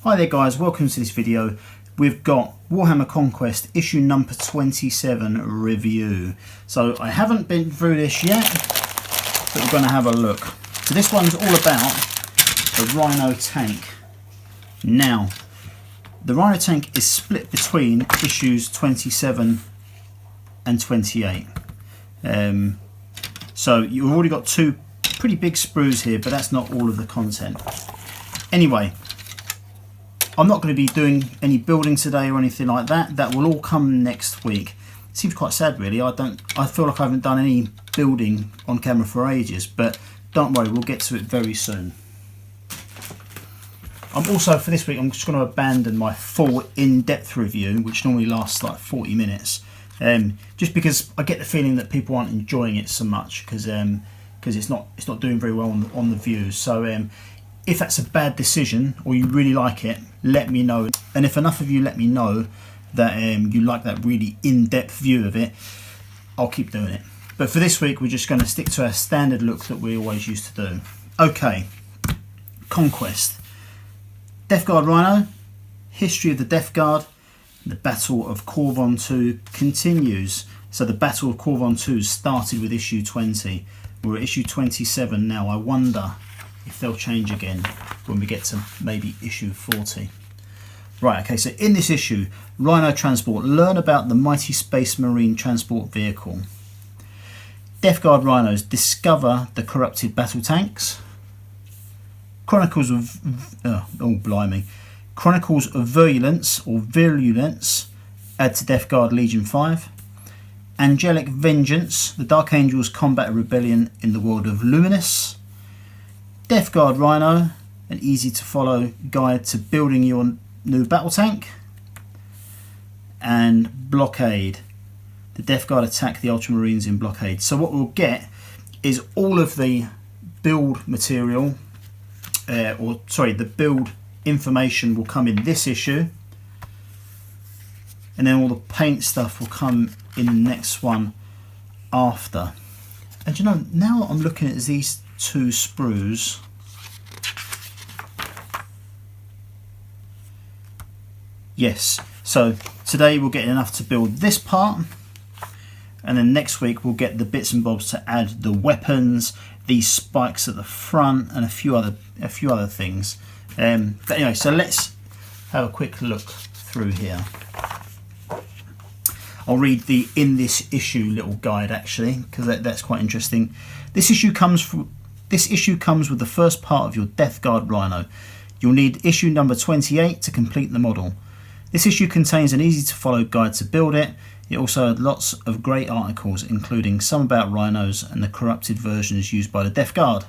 Hi there guys, welcome to this video. We've got Warhammer Conquest Issue number 27 review. So I haven't been through this yet, but we're going to have a look. So this one's all about the Rhino tank. Now, the Rhino tank is split between issues 27 and 28. So you've already got two pretty big sprues here, but that's not all of the content. Anyway, I'm not going to be doing any building today or anything like that. That will all come next week. It seems quite sad really. I feel like I haven't done any building on camera for ages, but don't worry, we'll get to it very soon. I'm also, for this week, I'm just going to abandon my full in-depth review, which normally lasts like 40 minutes. Just because I get the feeling that people aren't enjoying it so much because it's not doing very well on the views. So if that's a bad decision or you really like it, let me know. And if enough of you let me know that you like that really in-depth view of it, I'll keep doing it. But for this week, we're just going to stick to our standard look that we always used to do. Okay, Conquest. Death Guard Rhino, history of the Death Guard. The Battle of Corvon 2 continues. So the Battle of Corvon 2 started with issue 20. We're at issue 27 now. I wonder if they'll change again when we get to maybe issue 40. Right, okay, so in this issue, Rhino Transport, learn about the mighty Space Marine transport vehicle. Death Guard Rhinos, discover the corrupted battle tanks. Chronicles of Chronicles of Virulence, add to Death Guard Legion 5. Angelic Vengeance, the Dark Angels combat a rebellion in the world of Luminous. Death Guard Rhino, an easy to follow guide to building your new battle tank. And Blockade, the Death Guard attack the Ultramarines in Blockade. So what we'll get is all of the build material, the build information will come in this issue, and then all the paint stuff will come in the next one after. And you know, now I'm looking at these two sprues, yes, so today we'll get enough to build this part, and then next week we'll get the bits and bobs to add the weapons, these spikes at the front, and a few other things. But anyway, so let's have a quick look through here. I'll read the in this issue little guide actually, because that's quite interesting. This issue comes with the first part of your Death Guard Rhino. You'll need issue number 28 to complete the model. This issue contains an easy to follow guide to build it. It also had lots of great articles, including some about rhinos and the corrupted versions used by the Death Guard.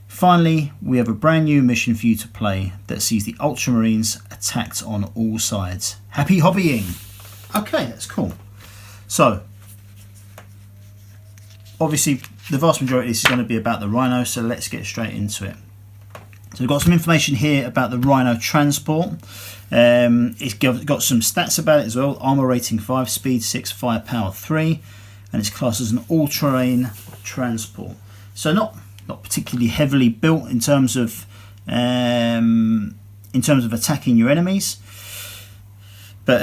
Finally, we have a brand new mission for you to play that sees the Ultramarines attacked on all sides. Happy hobbying! Okay, that's cool. So, obviously, the vast majority of this is going to be about the Rhino, so let's get straight into it. So we've got some information here about the Rhino Transport. It's got some stats about it as well. Armor rating 5, speed 6, firepower 3, and it's classed as an all-terrain transport. So not particularly heavily built in terms of attacking your enemies, but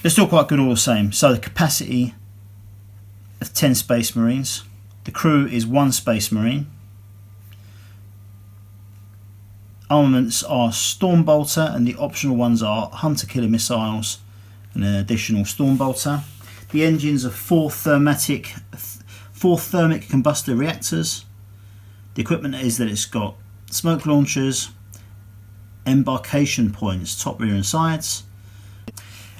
they're still quite good all the same. So the capacity of 10 Space Marines. The crew is 1 Space Marine. Armaments are Stormbolter, and the optional ones are Hunter Killer missiles and an additional Stormbolter. The engines are 4 thermic combustor reactors. The equipment is that it's got smoke launchers, embarkation points, top, rear and sides.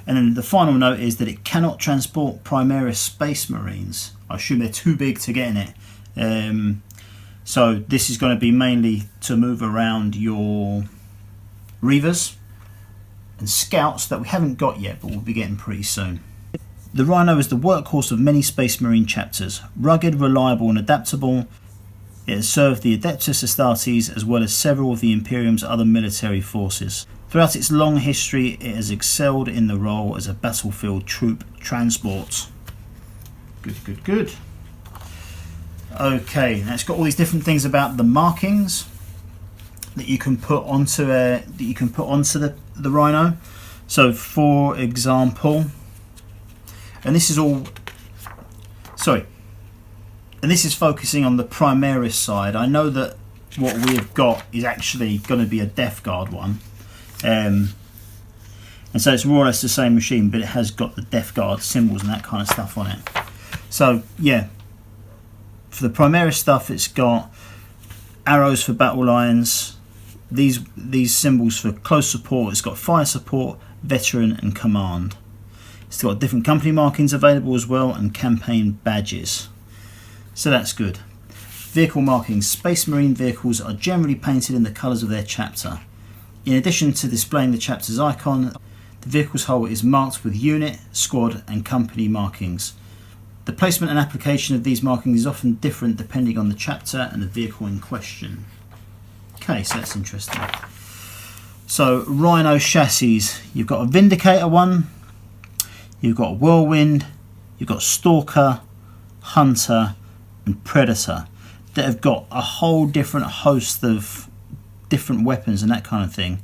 And then the final note is that it cannot transport Primaris Space Marines. I assume they're too big to get in it. So this is going to be mainly to move around your Reavers and Scouts that we haven't got yet, but we'll be getting pretty soon. The Rhino is the workhorse of many Space Marine chapters. Rugged, reliable and adaptable, it has served the Adeptus Astartes as well as several of the Imperium's other military forces. Throughout its long history, it has excelled in the role as a battlefield troop transport. Good. Okay, now it's got all these different things about the markings. that you can put onto the Rhino. So for example, and this is focusing on the Primaris side. I know that what we've got is actually going to be a Death Guard one, and so it's more or less the same machine, but it has got the Death Guard symbols and that kind of stuff on it. So yeah, for the Primaris stuff, it's got arrows for battle lines, these symbols for close support, it's got fire support, veteran and command. It's got different company markings available as well, and campaign badges. So that's good. Vehicle markings. Space Marine vehicles are generally painted in the colours of their chapter. In addition to displaying the chapter's icon, the vehicle's hull is marked with unit, squad and company markings. The placement and application of these markings is often different depending on the chapter and the vehicle in question. Okay, so that's interesting. So Rhino chassis, you've got a Vindicator one, you've got a Whirlwind, you've got Stalker, Hunter and Predator that have got a whole different host of different weapons and that kind of thing.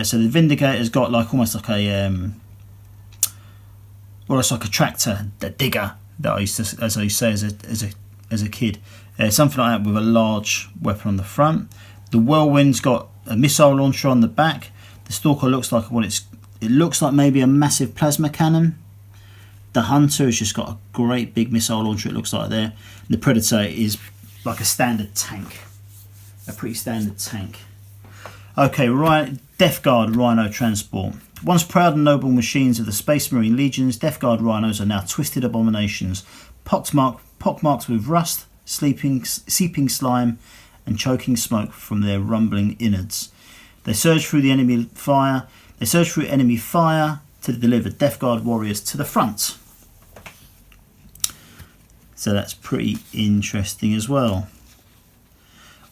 So the Vindicator's got like almost like a it's like a tractor, the digger that I used to say as a kid. Something like that with a large weapon on the front. The Whirlwind's got a missile launcher on the back. The Stalker looks like it looks like maybe a massive plasma cannon. The Hunter has just got a great big missile launcher, it looks like there. And the Predator is like a standard tank, a pretty standard tank. Okay, right, Death Guard Rhino transport. Once proud and noble machines of the Space Marine legions, Death Guard Rhinos are now twisted abominations, pockmarked with rust, seeping slime, and choking smoke from their rumbling innards. They surge through enemy fire to deliver Death Guard warriors to the front. So that's pretty interesting as well.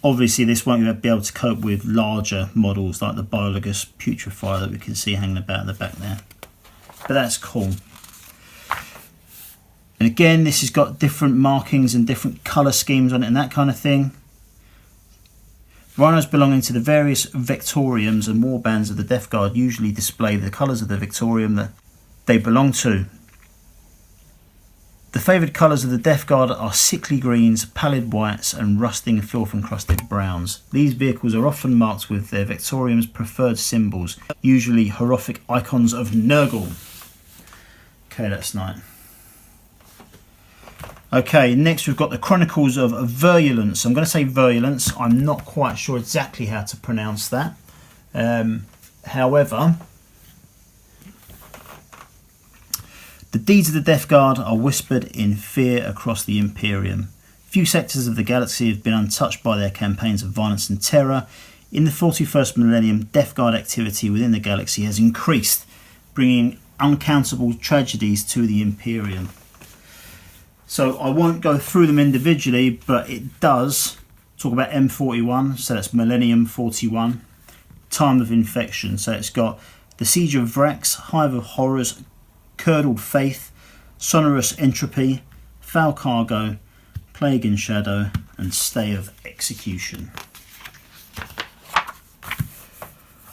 Obviously this won't be able to cope with larger models like the Biologus Putrefier that we can see hanging about in the back there. But that's cool. And again, this has got different markings and different colour schemes on it and that kind of thing. Rhinos belonging to the various Victoriums and warbands of the Death Guard usually display the colours of the Victorium that they belong to. The favoured colours of the Death Guard are sickly greens, pallid whites and rusting filth-encrusted browns. These vehicles are often marked with their Victorium's preferred symbols, usually horrific icons of Nurgle. Okay, that's nice. Okay, next we've got the Chronicles of Virulence. I'm going to say Virulence. I'm not quite sure exactly how to pronounce that. However, the deeds of the Death Guard are whispered in fear across the Imperium. Few sectors of the galaxy have been untouched by their campaigns of violence and terror. In the 41st millennium, Death Guard activity within the galaxy has increased, bringing uncountable tragedies to the Imperium. So I won't go through them individually, but it does talk about M41, so that's Millennium 41, Time of Infection, so it's got the Siege of Vrax, Hive of Horrors, Curdled Faith, Sonorous Entropy, Foul Cargo, Plague and Shadow, and Stay of Execution.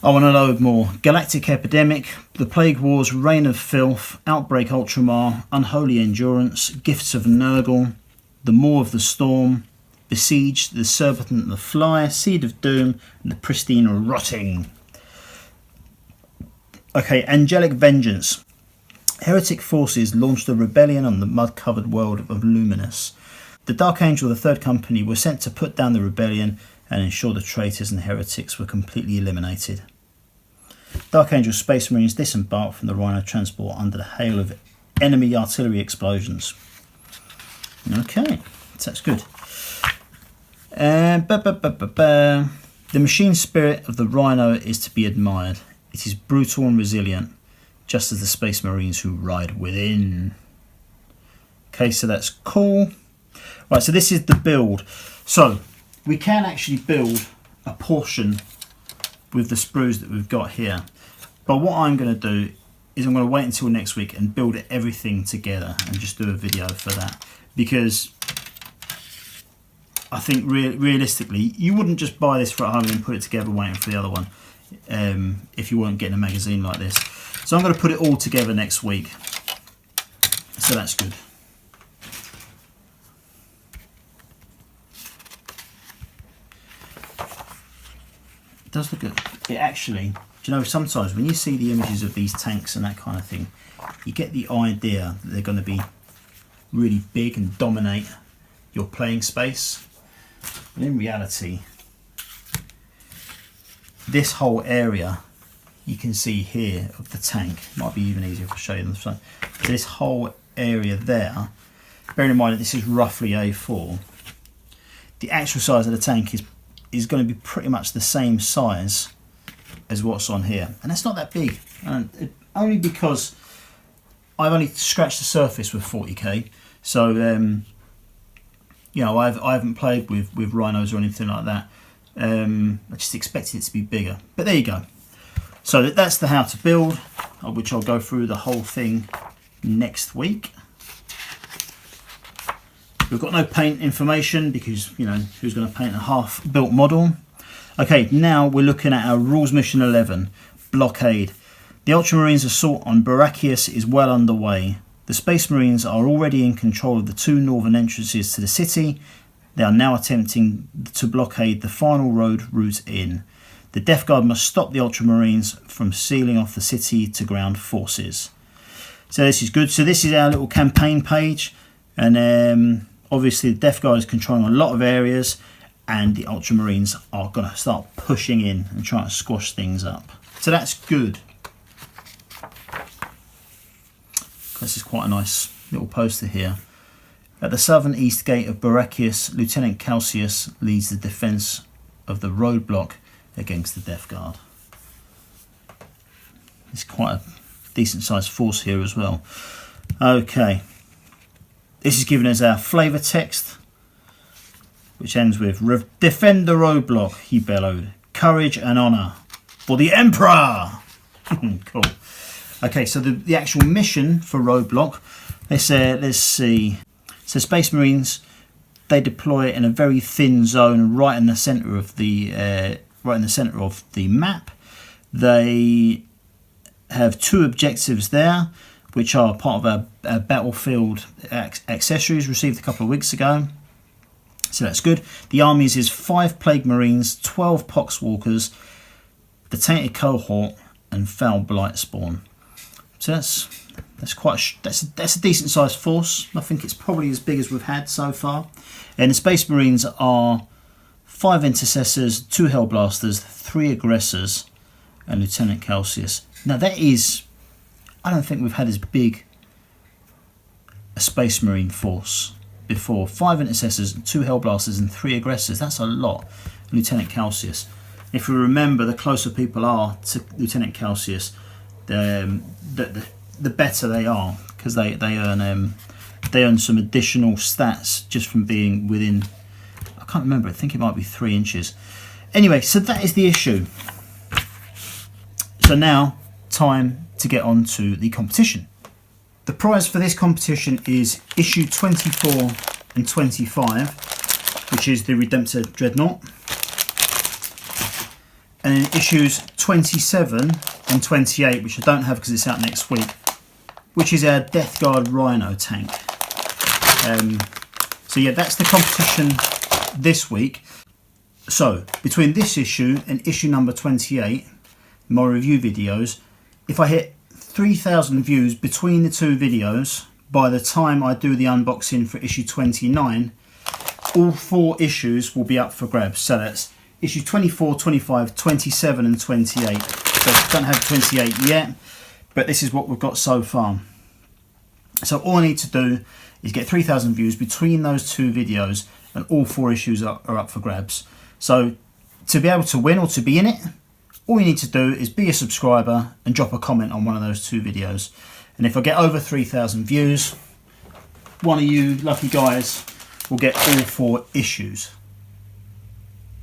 I want to load more. Galactic Epidemic, The Plague Wars, Reign of Filth, Outbreak Ultramar, Unholy Endurance, Gifts of Nurgle, The Maw of the Storm, Besieged, The Serpent and the Fly, Seed of Doom, and The Pristine Rotting. Okay, Angelic Vengeance. Heretic forces launched a rebellion on the mud-covered world of Luminous. The Dark Angel of the Third Company were sent to put down the rebellion and ensure the traitors and heretics were completely eliminated. Dark Angel Space Marines disembarked from the Rhino transport under the hail of enemy artillery explosions. Okay, so that's good. The machine spirit of the Rhino is to be admired. It is brutal and resilient, just as the Space Marines who ride within. Okay, so that's cool. Right, so this is the build. So we can actually build a portion with the sprues that we've got here. But what I'm going to do is I'm going to wait until next week and build everything together and just do a video for that. Because I think realistically, you wouldn't just buy this for at home and put it together waiting for the other one if you weren't getting a magazine like this. So I'm going to put it all together next week. So that's good. It does look good. It actually, do you know, sometimes when you see the images of these tanks and that kind of thing, you get the idea that they're going to be really big and dominate your playing space. But in reality, this whole area you can see here of the tank, might be even easier if I show you on the front. This whole area there, bearing in mind that this is roughly A4, the actual size of the tank is going to be pretty much the same size as what's on here, and that's not that big, and only because I've only scratched the surface with 40k. So you know, I haven't played with rhinos or anything like that. I just expected it to be bigger, but there you go. So that's the how to build, which I'll go through the whole thing next week. We've got no paint information because, you know, who's going to paint a half-built model? Okay, now we're looking at our Rules Mission 11, Blockade. The Ultramarines' assault on Barachius is well underway. The Space Marines are already in control of the two northern entrances to the city. They are now attempting to blockade the final road route in. The Death Guard must stop the Ultramarines from sealing off the city to ground forces. So this is good. So this is our little campaign page, and obviously the Death Guard is controlling a lot of areas, and the Ultramarines are going to start pushing in and trying to squash things up. So that's good. This is quite a nice little poster here. At the southern east gate of Barachius, Lieutenant Calcius leads the defence of the roadblock against the Death Guard. It's quite a decent sized force here as well. Okay, this is given as our flavour text, which ends with "Defend the roadblock," he bellowed. "Courage and honour for the Emperor." Cool. Okay, so the actual mission for roadblock. Let's see. So Space Marines, they deploy in a very thin zone right in the centre of the map. They have two objectives there, which are part of our battlefield accessories received a couple of weeks ago. So that's good. The armies is 5 Plague Marines, 12 Poxwalkers, the Tainted Cohort, and Foul Blight Spawn. So that's a decent sized force. I think it's probably as big as we've had so far. And the Space Marines are 5 Intercessors, 2 Hellblasters, 3 Aggressors, and Lieutenant Calcius. Now that is, I don't think we've had as big a Space Marine force before. 5 Intercessors, 2 Hellblasters, and 3 Aggressors. That's a lot. Lieutenant Calcius. If we remember, the closer people are to Lieutenant Calcius, the better they are, because they earn some additional stats just from being within, I can't remember, I think it might be 3 inches. Anyway, so that is the issue. So now, time to get on to the competition. The prize for this competition is issue 24 and 25, which is the Redemptor Dreadnought. And then issues 27 and 28, which I don't have because it's out next week, which is our Death Guard Rhino tank. So yeah, that's the competition this week. So between this issue and issue number 28, my review videos, if I hit 3,000 views between the two videos, by the time I do the unboxing for issue 29, all 4 issues will be up for grabs. So that's issue 24, 25, 27 and 28. So I don't have 28 yet, but this is what we've got so far. So all I need to do is get 3,000 views between those 2 videos, and all 4 issues are up for grabs. So to be able to win or to be in it, all you need to do is be a subscriber and drop a comment on one of those 2 videos. And if I get over 3,000 views, one of you lucky guys will get all 4 issues.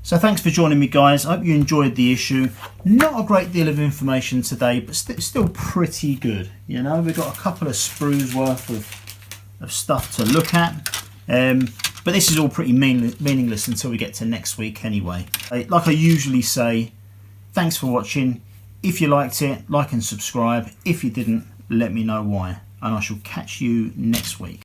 So thanks for joining me, guys. I hope you enjoyed the issue. Not a great deal of information today, but still pretty good. You know, we've got a couple of sprues worth of stuff to look at. But this is all pretty meaningless until we get to next week anyway. Like I usually say, thanks for watching. If you liked it, like and subscribe. If you didn't, let me know why. And I shall catch you next week.